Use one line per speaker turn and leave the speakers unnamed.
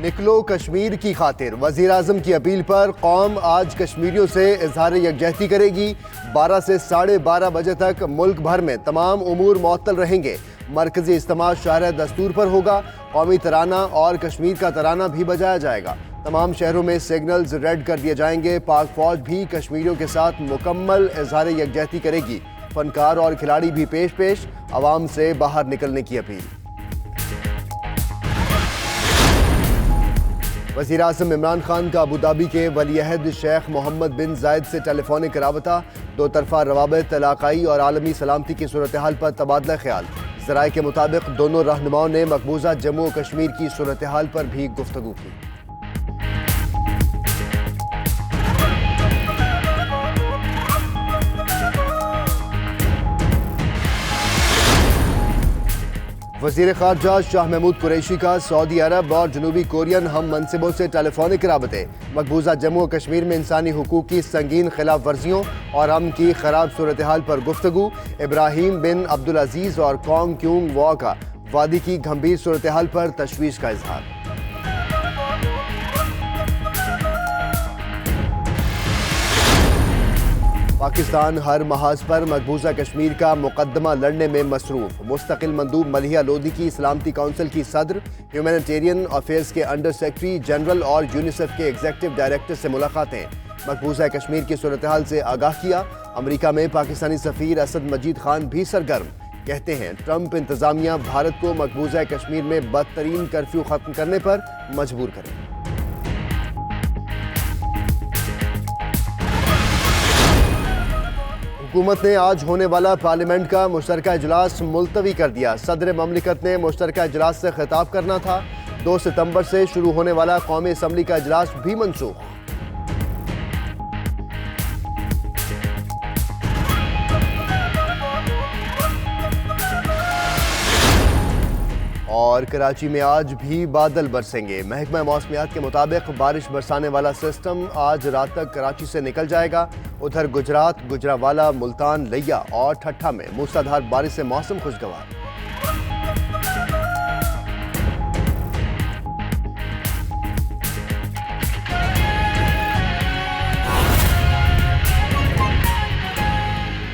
نکلو کشمیر کی خاطر، وزیر اعظم کی اپیل پر قوم آج کشمیریوں سے اظہار یکجہتی کرے گی۔ 12 سے 12:30 بجے تک ملک بھر میں تمام امور معطل رہیں گے۔ مرکزی اجتماع شاہراہ دستور پر ہوگا۔ قومی ترانہ اور کشمیر کا ترانہ بھی بجایا جائے گا۔ تمام شہروں میں سگنلز ریڈ کر دیے جائیں گے۔ پاک فوج بھی کشمیریوں کے ساتھ مکمل اظہار یکجہتی کرے گی۔ فنکار اور کھلاڑی بھی پیش عوام سے باہر نکلنے کی اپیل۔ وزیر اعظم عمران خان کا ابوظہبی کے ولی عہد شیخ محمد بن زائد سے ٹیلی فونک رابطہ، دو طرفہ روابط، علاقائی اور عالمی سلامتی کی صورتحال پر تبادلہ خیال۔ ذرائع کے مطابق دونوں رہنماؤں نے مقبوضہ جموں و کشمیر کی صورتحال پر بھی گفتگو کی۔ وزیر خارجہ شاہ محمود قریشی کا سعودی عرب اور جنوبی کورین ہم منصبوں سے ٹیلی فونک رابطے۔ مقبوضہ جموں و کشمیر میں انسانی حقوق کی سنگین خلاف ورزیوں اور امن کی خراب صورتحال پر گفتگو۔ ابراہیم بن عبدالعزیز اور کونگ کیونگ وا کا وادی کی گھمبیر صورتحال پر تشویش کا اظہار۔ پاکستان ہر محاذ پر مقبوضہ کشمیر کا مقدمہ لڑنے میں مصروف۔ مستقل مندوب ملیحہ لودھی کی سلامتی کونسل کی صدر، ہیومینیٹیرین افیئرز کے انڈر سیکرٹری جنرل اور یونیسیف کے ایگزیکٹو ڈائریکٹر سے ملاقاتیں۔ مقبوضہ کشمیر کی صورتحال سے آگاہ کیا۔ امریکہ میں پاکستانی سفیر اسد مجید خان بھی سرگرم، کہتے ہیں ٹرمپ انتظامیہ بھارت کو مقبوضہ کشمیر میں بدترین کرفیو ختم کرنے پر مجبور کرے۔ حکومت نے آج ہونے والا پارلیمنٹ کا مشترکہ اجلاس ملتوی کر دیا۔ صدر مملکت نے مشترکہ اجلاس سے خطاب کرنا تھا۔ 2 ستمبر سے شروع ہونے والا قومی اسمبلی کا اجلاس بھی منسوخ۔ اور کراچی میں آج بھی بادل برسیں گے۔ محکمہ موسمیات کے مطابق بارش برسانے والا سسٹم آج رات تک کراچی سے نکل جائے گا۔ ادھر گجرات، گجرانوالہ، ملتان، لیا اور ٹھٹھہ میں موسلادھار بارش سے موسم خوشگوار۔